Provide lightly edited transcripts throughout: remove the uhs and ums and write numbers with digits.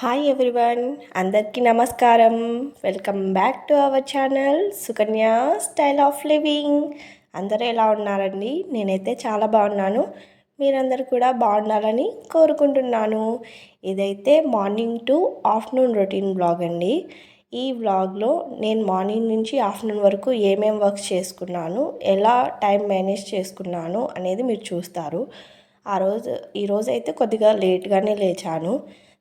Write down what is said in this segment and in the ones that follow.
Hi everyone, అందరికీ నమస్కారం. Welcome back to our channel Sukanya style of living. అందరూ ఎలా ఉన్నారండి? నేనైతే చాలా బాగున్నాను. మీరందరూ కూడా బాగుండాలని కోరుకుంటున్నాను. ఇదైతే morning to afternoon routine blog అండి. ఈ వ్లాగ్లో నేను మార్నింగ్ నుంచి ఆఫ్టర్నూన్ వరకు ఏమేం వర్క్స్ చేసుకున్నాను, ఎలా టైం మేనేజ్ చేసుకున్నాను అనేది మీరు చూస్తారు. ఈరోజు అయితే కొద్దిగా లేట్గానే లేచాను.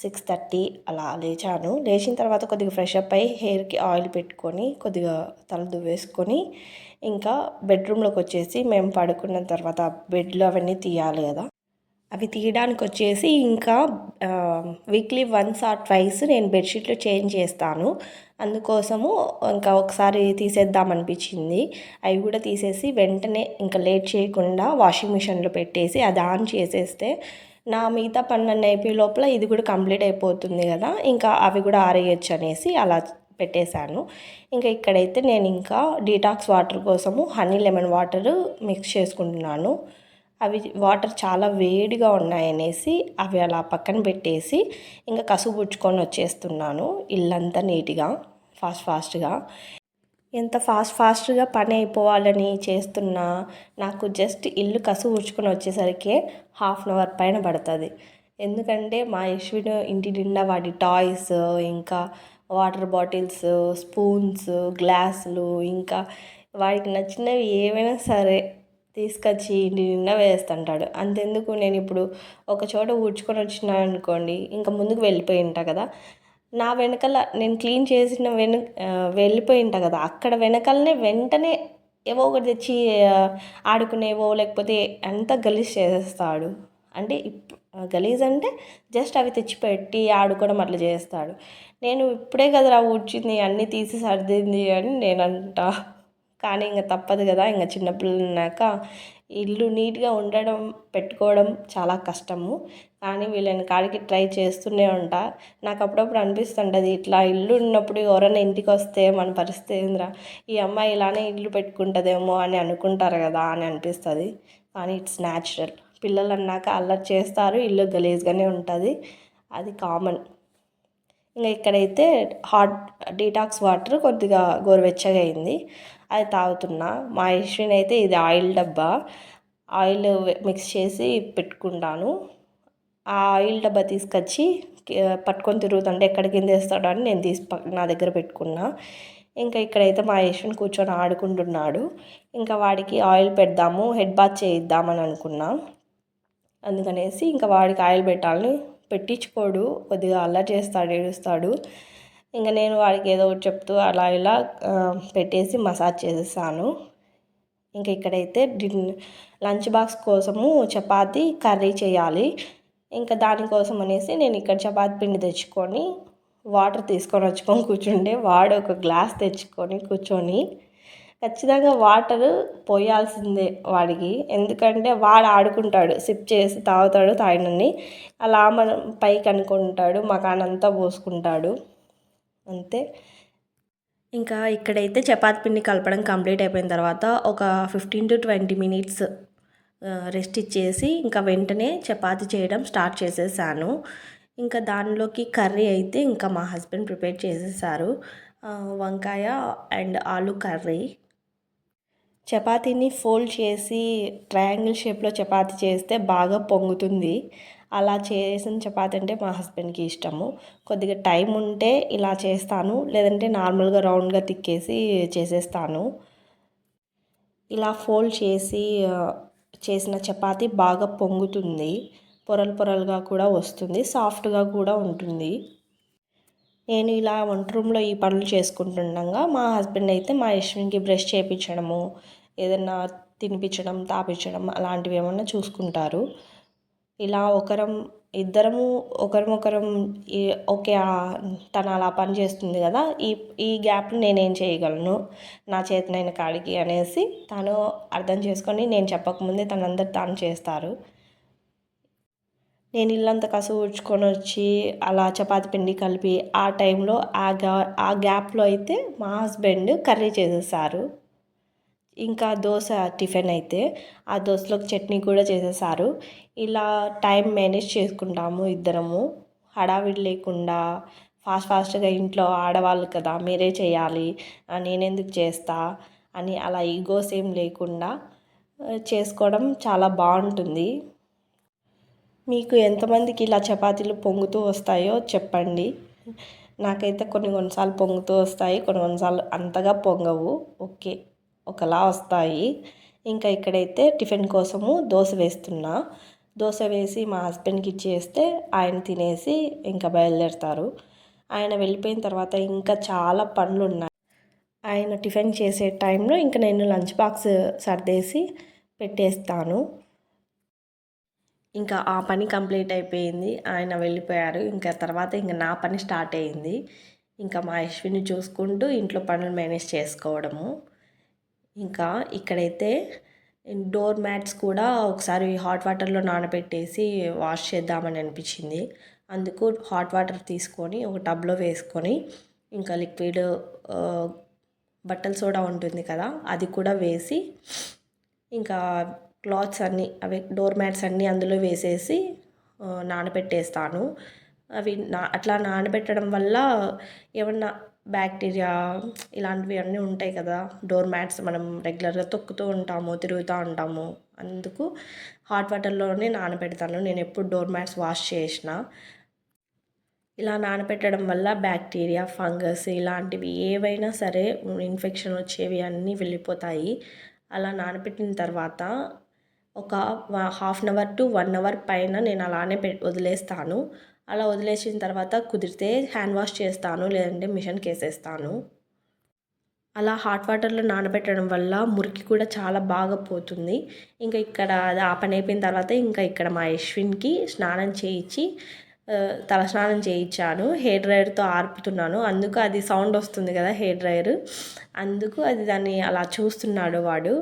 6:30 అలా లేచాను. లేచిన తర్వాత కొద్దిగా ఫ్రెష్ అప్ అయ్యి హెయిర్కి ఆయిల్ పెట్టుకొని కొద్దిగా తల దువ్వేసుకొని ఇంకా బెడ్రూమ్లోకి వచ్చేసి మేము పడుకున్న తర్వాత బెడ్లు అవన్నీ తీయాలి కదా, అవి తీయడానికి వచ్చేసి ఇంకా వీక్లీ వన్స్ ఆర్ ట్వైస్ నేను బెడ్షీట్లు చేంజ్ చేస్తాను. అందుకోసము ఇంకా ఒకసారి తీసేద్దామనిపించింది. అవి కూడా తీసేసి వెంటనే ఇంకా లేట్ చేయకుండా వాషింగ్ మిషన్లో పెట్టేసి అది ఆన్ చేసేస్తే నా మిగతా పనులన్నీ అయిపోయే లోపల ఇది కూడా కంప్లీట్ అయిపోతుంది కదా, ఇంకా అవి కూడా ఆరేయచ్చు అనేసి అలా పెట్టేశాను. ఇంకా ఇక్కడైతే నేను ఇంకా డీటాక్స్ వాటర్ కోసము హనీ లెమన్ వాటర్ మిక్స్ చేసుకుంటున్నాను. అవి వాటర్ చాలా వేడిగా ఉన్నాయనేసి అవి అలా పక్కన పెట్టేసి ఇంకా కసువు పుచ్చుకొని వచ్చేస్తున్నాను. ఇల్లంతా నీట్గా ఫాస్ట్గా ఎంత ఫాస్ట్గా పని అయిపోవాలని చేస్తున్నా నాకు జస్ట్ ఇల్లు కసువు ఊడ్చుకొని వచ్చేసరికి హాఫ్ అన్ అవర్ పైన పడుతుంది. ఎందుకంటే మా యశ్విన్ ఇంటి నిండా వాడి టాయ్స్, ఇంకా వాటర్ బాటిల్స్, స్పూన్స్, గ్లాసులు, ఇంకా వాడికి నచ్చినవి ఏవైనా సరే తీసుకొచ్చి ఇంటి నిండా వేస్తుంటాడు. అంతెందుకు నేను ఇప్పుడు ఒక చోట ఊడ్చుకొని వచ్చినాను అనుకోండి, ఇంకా ముందుకు వెళ్ళిపోయి ఉంటా కదా, నా వెనకాల నేను క్లీన్ చేసిన వెళ్ళిపోయి ఉంటా కదా, అక్కడ వెనకాలనే వెంటనే ఏవో ఒకటి తెచ్చి ఆడుకునేవో లేకపోతే అంతా గలీజ్ చేసేస్తాడు. అంటే గలీజ్ అంటే జస్ట్ అవి తెచ్చిపెట్టి ఆడుకోవడం అట్లా చేస్తాడు. నేను ఇప్పుడే కదరా ఊడ్చింది అన్నీ తీసి సర్దింది అని నేను అంటా. కానీ ఇంకా తప్పదు కదా, ఇంకా చిన్నపిల్లలు ఉన్నాక ఇల్లు నీట్గా ఉండడం పెట్టుకోవడం చాలా కష్టము. కానీ వీళ్ళని కాడికి ట్రై చేస్తూనే ఉంటా. నాకు అప్పుడప్పుడు అనిపిస్తుంటుంది, ఇట్లా ఇల్లు ఉన్నప్పుడు ఎవరైనా ఇంటికి వస్తే మన పరిస్థితి ఏందిరా, ఈ అమ్మాయి ఇలానే ఇల్లు పెట్టుకుంటుందేమో అని అనుకుంటారు కదా అని అనిపిస్తుంది. కానీ ఇట్స్ న్యాచురల్. పిల్లలు అన్నాక అల్లరి చేస్తారు, ఇల్లు గలీజ్గానే ఉంటుంది, అది కామన్. ఇంకా ఇక్కడైతే హాట్ డీటాక్స్ వాటర్ కొద్దిగా గోరువెచ్చగా అయింది, అది తాగుతున్నా. మా యశ్విన్ అయితే ఇది ఆయిల్ డబ్బా, ఆయిల్ మిక్స్ చేసి పెట్టుకుంటాను. ఆ ఆయిల్ డబ్బా తీసుకొచ్చి పట్టుకొని తిరుగుతుంటే ఎక్కడ కింద వేస్తాడో అని నేను నా దగ్గర పెట్టుకున్నా. ఇంకా ఇక్కడైతే మా యశ్విన్ కూర్చొని ఆడుకుంటున్నాడు. ఇంకా వాడికి ఆయిల్ పెడదాము, హెడ్ బాత్ చేయిద్దామని అనుకున్నా. అందుకనేసి ఇంకా వాడికి ఆయిల్ పెట్టాలని పెట్టించుకోడు, కొద్దిగా అల్లరి చేస్తాడు, ఏడుస్తాడు. ఇంకా నేను వాడికి ఏదో ఒకటి చెప్తూ అలా ఇలా పెట్టేసి మసాజ్ చేసేసాను. ఇంకా ఇక్కడైతే లంచ్ బాక్స్ కోసము చపాతీ కర్రీ చేయాలి. ఇంకా దానికోసం అనేసి నేను ఇక్కడ చపాతీ పిండి తెచ్చుకొని వాటర్ తీసుకొని కూర్చుంటే వాడు ఒక గ్లాస్ తెచ్చుకొని కూర్చొని ఖచ్చితంగా వాటర్ పోయాల్సిందే వాడికి. ఎందుకంటే వాడు ఆడుకుంటాడు, సిప్ చేసి తాగుతాడు, తాగినన్ని అలా మనం పైకి అనుకుంటాడు, మకానంతా పోసుకుంటాడు అంతే. ఇంకా ఇక్కడైతే చపాతీ పిండి కలపడం కంప్లీట్ అయిపోయిన తర్వాత ఒక 15 to 20 minutes రెస్ట్ ఇచ్చేసి ఇంకా వెంటనే చపాతీ చేయడం స్టార్ట్ చేసేసాను. ఇంకా దానిలోకి కర్రీ అయితే ఇంకా మా హస్బెండ్ ప్రిపేర్ చేసేసారు, వంకాయ అండ్ ఆలు కర్రీ. చపాతీని ఫోల్డ్ చేసి ట్రయాంగిల్ షేప్లో చపాతీ చేస్తే బాగా పొంగుతుంది. అలా చేసిన చపాతీ అంటే మా హస్బెండ్కి ఇష్టము. కొద్దిగా టైం ఉంటే ఇలా చేస్తాను, లేదంటే నార్మల్గా రౌండ్గా తిక్కేసి చేసేస్తాను. ఇలా ఫోల్డ్ చేసి చేసిన చపాతీ బాగా పొంగుతుంది, పొరలు పొరలుగా కూడా వస్తుంది, సాఫ్ట్గా కూడా ఉంటుంది. నేను ఇలా వంట రూమ్లో ఈ పనులు చేసుకుంటుండగా మా హస్బెండ్ అయితే మా యశ్విన్కి బ్రష్ చేయించడము, ఏదన్నా తినిపించడం, తాపించడం అలాంటివి ఏమన్నా చూసుకుంటారు. ఇలా ఇద్దరము ఒకరం ఓకే, తను అలా పని చేస్తుంది కదా, ఈ గ్యాప్లో నేనేం చేయగలను నా చేతనైన కాడికి అనేసి తను అర్థం చేసుకొని నేను చెప్పకముందే తనందరూ తాను చేస్తారు. నేను ఇల్లంతా కసువు ఊడ్చుకొని వచ్చి అలా చపాతీ పిండి కలిపి ఆ టైంలో ఆ గ్యాప్లో అయితే మా హస్బెండ్ కర్రీ చేసేసారు. ఇంకా దోశ టిఫిన్ అయితే ఆ దోశలోకి చట్నీ కూడా చేసేసారు. ఇలా టైం మేనేజ్ చేసుకుంటాము ఇద్దరము. హడావిడి లేకుండా ఫాస్ట్గా ఇంట్లో ఆడవాళ్ళు కదా మీరే చేయాలి, నేనెందుకు చేస్తా అని అలా ఈగోస్ ఏం లేకుండా చేసుకోవడం చాలా బాగుంటుంది. మీకు ఎంతమందికి ఇలా చపాతీలు పొంగుతూ వస్తాయో చెప్పండి. నాకైతే కొన్నిసార్లు పొంగుతూ వస్తాయి, కొన్నిసార్లు అంతగా పొంగవు, ఓకే ఒకలా వస్తాయి. ఇంకా ఇక్కడైతే టిఫిన్ కోసము దోశ వేస్తున్నా. దోశ వేసి మా హస్బెండ్కి ఇచ్చేస్తే ఆయన తినేసి ఇంకా బయలుదేరుతారు. ఆయన వెళ్ళిపోయిన తర్వాత ఇంకా చాలా పనులు ఉన్నాయి. ఆయన టిఫిన్ చేసే టైంలో ఇంకా నేను లంచ్ బాక్స్ సర్దేసి పెట్టేస్తాను. ఇంకా ఆ పని కంప్లీట్ అయిపోయింది, ఆయన వెళ్ళిపోయారు. ఇంకా తర్వాత ఇంకా నా పని స్టార్ట్ అయ్యింది. ఇంకా మా యశ్విని చూసుకుంటూ ఇంట్లో పనులు మేనేజ్ చేసుకోవడము. ఇంకా ఇక్కడైతే డోర్ మ్యాట్స్ కూడా ఒకసారి హాట్ వాటర్లో నానబెట్టేసి వాష్ చేద్దామని అనిపించింది. అందుకు హాట్ వాటర్ తీసుకొని ఒక టబ్లో వేసుకొని ఇంకా లిక్విడ్ బట్టల సోడా ఉంటుంది కదా అది కూడా వేసి ఇంకా క్లాత్స్ అన్నీ అవి డోర్ మ్యాట్స్ అన్నీ అందులో వేసేసి నానబెట్టేస్తాను. అవి అట్లా నానబెట్టడం వల్ల ఏమన్నా బ్యాక్టీరియా ఇలాంటివి అన్నీ ఉంటాయి కదా, డోర్ మ్యాట్స్ మనం రెగ్యులర్గా తొక్కుతూ ఉంటాము, తిరుగుతూ ఉంటాము. అందుకు హాట్ వాటర్లోనే నానబెడతాను నేను ఎప్పుడు డోర్ మ్యాట్స్ వాష్ చేసిన. ఇలా నానబెట్టడం వల్ల బ్యాక్టీరియా, ఫంగస్ ఇలాంటివి ఏవైనా సరే ఇన్ఫెక్షన్ వచ్చేవి అన్నీ వెళ్ళిపోతాయి. అలా నానబెట్టిన తర్వాత ఒక 1/2 అవర్ టు 1 అవర్ పైన నేను అలానే వదిలేస్తాను. అలా వదిలేసిన తర్వాత కుదిరితే హ్యాండ్ వాష్ చేస్తాను, లేదంటే మిషన్కి వేసేస్తాను. అలా హాట్ వాటర్లో నానబెట్టడం వల్ల మురికి కూడా చాలా బాగా పోతుంది. ఇంకా ఇక్కడ అది ఆ పని అయిపోయిన తర్వాత ఇంకా ఇక్కడ మా యశ్విన్కి స్నానం చేయించి తల స్నానం చేయించాను. హెయిర్ డ్రైయర్తో ఆర్పుతున్నాను, అందుకు అది సౌండ్ వస్తుంది కదా హెయిర్ డ్రైయర్, అందుకు అది దాన్ని అలా చూస్తున్నాడు వాడు.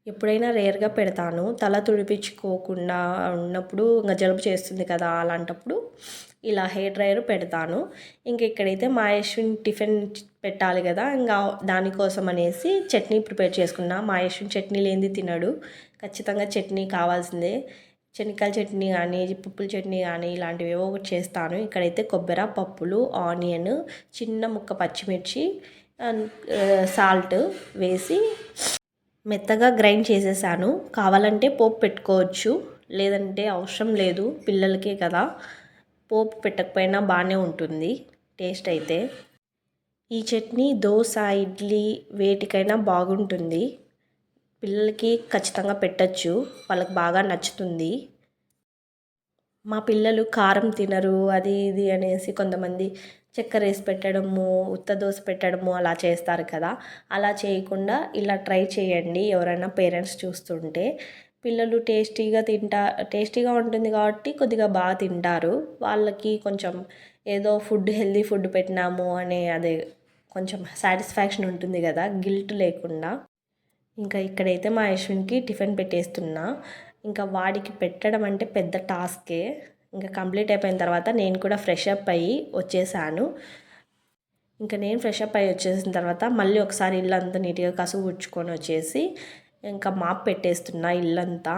ఎప్పుడైనా రేర్గా పెడతాను, తల తుడిపించుకోకుండా ఉన్నప్పుడు ఇంకా జలుబు చేస్తుంది కదా, అలాంటప్పుడు ఇలా హెయిర్ డ్రైయర్ పెడతాను. ఇంక ఇక్కడైతే మా యశ్విన్ టిఫిన్ పెట్టాలి కదా, ఇంకా దానికోసం అనేసి చట్నీ ప్రిపేర్ చేసుకున్నా. మా యశ్విన్ చట్నీ లేనిది తినడు, ఖచ్చితంగా చట్నీ కావాల్సిందే. శనగకాయల చట్నీ కానీ, పప్పుల చట్నీ కానీ ఇలాంటివి ఏవో ఒకటి చేస్తాను. ఇక్కడైతే కొబ్బరి, పప్పులు, ఆనియన్, చిన్న ముక్క పచ్చిమిర్చి, సాల్ట్ వేసి మెత్తగా గ్రైండ్ చేసేసాను. కావాలంటే పోపు పెట్టుకోవచ్చు, లేదంటే అవసరం లేదు, పిల్లలకే కదా, పోపు పెట్టకపోయినా బాగానే ఉంటుంది టేస్ట్ అయితే. ఈ చట్నీ దోశ, ఇడ్లీ వేటికైనా బాగుంటుంది. పిల్లలకి ఖచ్చితంగా పెట్టచ్చు, వాళ్ళకి బాగా నచ్చుతుంది. మా పిల్లలు కారం తినరు అది ఇది అనేసి కొంతమంది చక్కెర వేసి పెట్టడము, ఉత్త దోశ పెట్టడము అలా చేస్తారు కదా, అలా చేయకుండా ఇలా ట్రై చేయండి. ఎవరైనా పేరెంట్స్ చూస్తుంటే పిల్లలు టేస్టీగా ఉంటుంది కాబట్టి కొద్దిగా బాగా తింటారు. వాళ్ళకి కొంచెం ఏదో హెల్దీ ఫుడ్ పెట్టినాము అనే అదే కొంచెం సాటిస్ఫాక్షన్ ఉంటుంది కదా, గిల్ట్ లేకుండా. ఇంకా ఇక్కడైతే మా యశ్విన్కి టిఫిన్ పెట్టేస్తున్నా. ఇంకా వాడికి పెట్టడం అంటే పెద్ద టాస్కే. ఇంకా కంప్లీట్ అయిపోయిన తర్వాత నేను కూడా ఫ్రెష్ అప్ అయ్యి వచ్చేసాను. ఇంకా నేను ఫ్రెష్ అప్ అయ్యి వచ్చేసిన తర్వాత మళ్ళీ ఒకసారి ఇల్లంతా నీట్గా కసువు ఉడ్చుకొని వచ్చేసి ఇంకా మాప్ పెట్టేస్తున్నా ఇల్లంతా.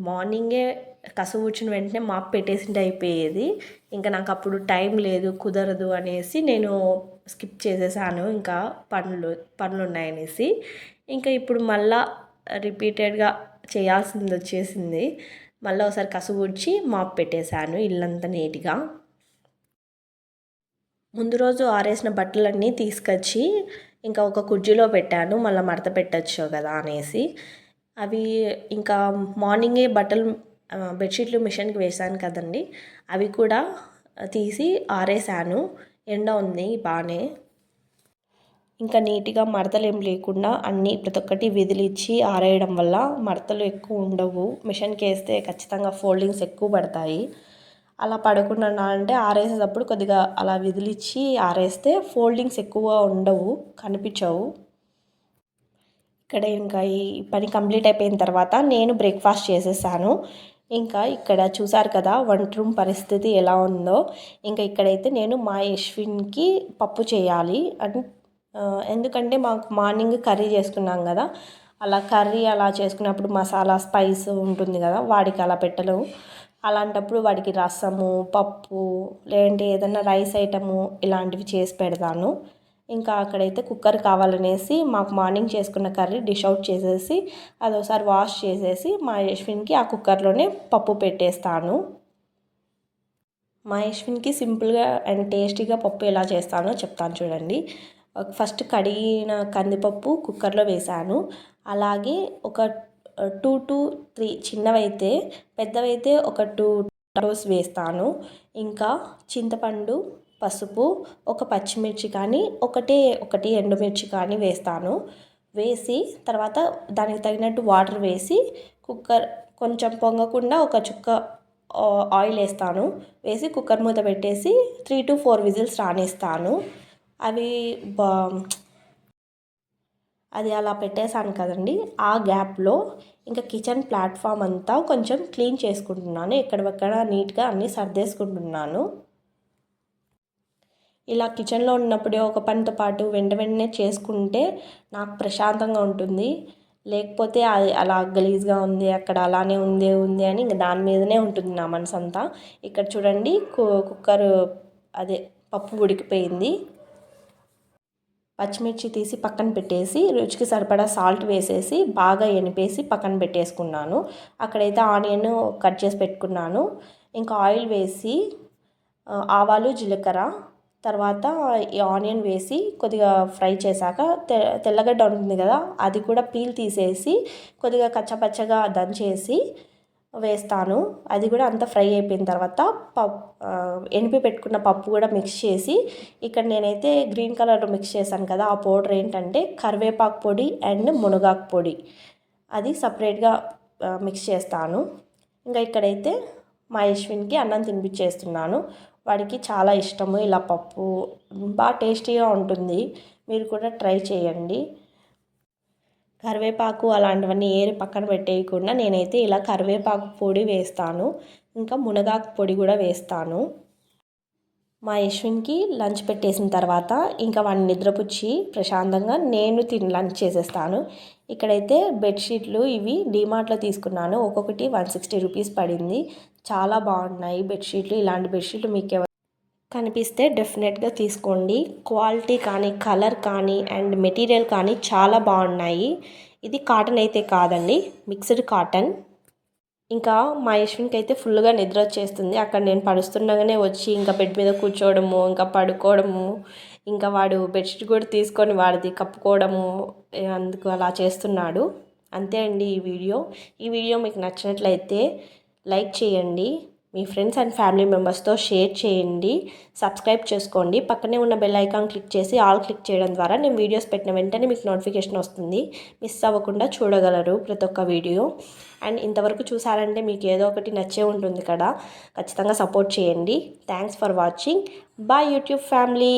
మార్నింగే కసువు ఊడ్చిన వెంటనే మాప్ పెట్టేసింటే అయిపోయేది. ఇంకా నాకు అప్పుడు టైం లేదు, కుదరదు అనేసి నేను స్కిప్ చేసేసాను, ఇంకా పనులు ఉన్నాయనేసి. ఇంకా ఇప్పుడు మళ్ళా రిపీటెడ్గా చేయాల్సింది వచ్చేసింది. మళ్ళీ ఒకసారి కసువు ఊడ్చి మాప్ పెట్టేశాను ఇల్లంతా నీట్గా. ముందు రోజు ఆరేసిన బట్టలన్నీ తీసుకొచ్చి ఇంకా ఒక కుర్చీలో పెట్టాను, మళ్ళీ మడత పెట్టచ్చు కదా అనేసి. అవి ఇంకా మార్నింగే బెడ్షీట్లు మిషన్కి వేసాను కదండి, అవి కూడా తీసి ఆరేసాను. ఎండ ఉంది బాగానే. ఇంకా నీట్గా మడతలు ఏం లేకుండా అన్నీ ప్రతి ఒక్కటి విదిలిచ్చి ఆరేయడం వల్ల మడతలు ఎక్కువ ఉండవు. మిషన్కి వేస్తే ఖచ్చితంగా ఫోల్డింగ్స్ ఎక్కువ పడతాయి. అలా పడకుండా అంటే ఆరేసేటప్పుడు కొద్దిగా అలా విదిలిచ్చి ఆరేస్తే ఫోల్డింగ్స్ ఎక్కువ ఉండవు, కనిపించవు. ఇక్కడ ఇంకా ఈ పని కంప్లీట్ అయిపోయిన తర్వాత నేను బ్రేక్ఫాస్ట్ చేసేసాను. ఇంకా ఇక్కడ చూసారు కదా వంట రూమ్ పరిస్థితి ఎలా ఉందో. ఇంకా ఇక్కడైతే నేను మా యశ్విన్కి పప్పు చేయాలి ఎందుకంటే మాకు మార్నింగ్ కర్రీ చేసుకున్నాం కదా, అలా కర్రీ అలా చేసుకున్నప్పుడు మసాలా స్పైస్ ఉంటుంది కదా, వాడికి అలా పెట్టలేము. అలాంటప్పుడు వాడికి రసము, పప్పు, లేదంటే ఏదైనా రైస్ ఐటము ఇలాంటివి చేసి పెడతాను. ఇంకా అక్కడైతే కుక్కర్ కావాలనేసి మాకు మార్నింగ్ చేసుకున్న కర్రీ డిష్ అవుట్ చేసేసి అది ఒకసారి వాష్ చేసేసి మా యశ్విన్కి ఆ కుక్కర్లోనే పప్పు పెట్టేస్తాను. మా యశ్విన్కి సింపుల్గా అండ్ టేస్టీగా పప్పు ఎలా చేస్తానో చెప్తాను చూడండి. ఫస్ట్ కడిగిన కందిపప్పు కుక్కర్లో వేసాను. అలాగే ఒక 2 to 3 చిన్నవైతే, పెద్దవైతే ఒక 2 టొమాటోస్ వేస్తాను. ఇంకా చింతపండు, పసుపు, ఒక పచ్చిమిర్చి కానీ ఒకటి ఎండుమిర్చి కానీ వేస్తాను. వేసి తర్వాత దానికి తగినట్టు వాటర్ వేసి కుక్కర్ కొంచెం పొంగకుండా ఒక చుక్క ఆయిల్ వేస్తాను. వేసి కుక్కర్ మూత పెట్టేసి 3 to 4 విజిల్స్ రానిస్తాను. అది అలా పెట్టేశాను కదండి. ఆ గ్యాప్లో ఇంకా కిచెన్ ప్లాట్ఫామ్ అంతా కొంచెం క్లీన్ చేసుకుంటున్నాను. ఎక్కడెక్కడ నీట్గా అన్నీ సర్దేసుకుంటున్నాను. ఇలా కిచెన్లో ఉన్నప్పుడే ఒక పనితో పాటు వెంటనే చేసుకుంటే నాకు ప్రశాంతంగా ఉంటుంది. లేకపోతే అది అలా గలీజ్గా ఉంది, అక్కడ అలానే ఉంది అని ఇంకా దాని మీదనే ఉంటుంది నా మనసు అంతా. ఇక్కడ చూడండి కుక్కర్ అదే పప్పు ఉడికిపోయింది. పచ్చిమిర్చి తీసి పక్కన పెట్టేసి రుచికి సరిపడా సాల్ట్ వేసేసి బాగా ఎనిపేసి పక్కన పెట్టేసుకున్నాను. అక్కడైతే ఆనియన్ కట్ చేసి పెట్టుకున్నాను. ఇంకా ఆయిల్ వేసి ఆవాలు, జీలకర్ర, తర్వాత ఈ ఆనియన్ వేసి కొద్దిగా ఫ్రై చేశాక తెల్లగడ్డ ఉంటుంది కదా, అది కూడా పీల్ తీసేసి కొద్దిగా కచ్చపచ్చగా దంచేసి వేస్తాను. అది కూడా అంతా ఫ్రై అయిపోయిన తర్వాత ఎనిపి పెట్టుకున్న పప్పు కూడా మిక్స్ చేసి, ఇక్కడ నేనైతే గ్రీన్ కలర్లో మిక్స్ చేశాను కదా, ఆ పౌడర్ ఏంటంటే కరివేపాకు పొడి అండ్ మునగాకు పొడి. అది సపరేట్గా మిక్స్ చేస్తాను. ఇంకా ఇక్కడైతే మా యశ్విన్కి అన్నం తినిపించేస్తున్నాను. వాడికి చాలా ఇష్టము ఇలా పప్పు, బాగా టేస్టీగా ఉంటుంది. మీరు కూడా ట్రై చేయండి. కరివేపాకు అలాంటివన్నీ ఏరి పక్కన పెట్టేయకుండా నేనైతే ఇలా కరివేపాకు పొడి వేస్తాను. ఇంకా మునగాకు పొడి కూడా వేస్తాను. మా యశ్విన్కి లంచ్ పెట్టేసిన తర్వాత ఇంకా వాడిని నిద్రపుచ్చి ప్రశాంతంగా నేను లంచ్ చేసేస్తాను. ఇక్కడైతే బెడ్షీట్లు ఇవి డీమార్ట్లో తీసుకున్నాను. ఒక్కొక్కటి 160 రూపీస్ పడింది. చాలా బాగున్నాయి బెడ్షీట్లు. ఇలాంటి బెడ్షీట్లు మీకు కనిపిస్తే డెఫినెట్గా తీసుకోండి. క్వాలిటీ కానీ, కలర్ కానీ అండ్ మెటీరియల్ కానీ చాలా బాగున్నాయి. ఇది కాటన్ అయితే కాదండి, మిక్స్డ్ కాటన్. ఇంకా మా యశ్విన్కి అయితే ఫుల్గా నిద్ర వచ్చేస్తుంది. అక్కడ నేను పడుస్తుండగానే వచ్చి ఇంకా బెడ్ మీద కూర్చోవడము, ఇంకా పడుకోవడము, ఇంకా వాడు బెడ్షీట్ కూడా తీసుకొని వాడిది కప్పుకోవడము, అందుకు అలా చేస్తున్నాడు. అంతే అండి ఈ వీడియో మీకు నచ్చినట్లయితే లైక్ చేయండి. మీ ఫ్రెండ్స్ అండ్ ఫ్యామిలీ మెంబర్స్తో షేర్ చేయండి. సబ్స్క్రైబ్ చేసుకోండి. పక్కనే ఉన్న బెల్ ఐకాన్ క్లిక్ చేసి ఆల్ క్లిక్ చేయడం ద్వారా నేను వీడియోస్ పెట్టిన వెంటనే మీకు నోటిఫికేషన్ వస్తుంది. మిస్ అవ్వకుండా చూడగలరు ప్రతి ఒక్క వీడియో. అండ్ ఇంతవరకు చూసారంటే మీకు ఏదో ఒకటి నచ్చే ఉంటుంది కదా, ఖచ్చితంగా సపోర్ట్ చేయండి. Thanks for watching. Bye YouTube family.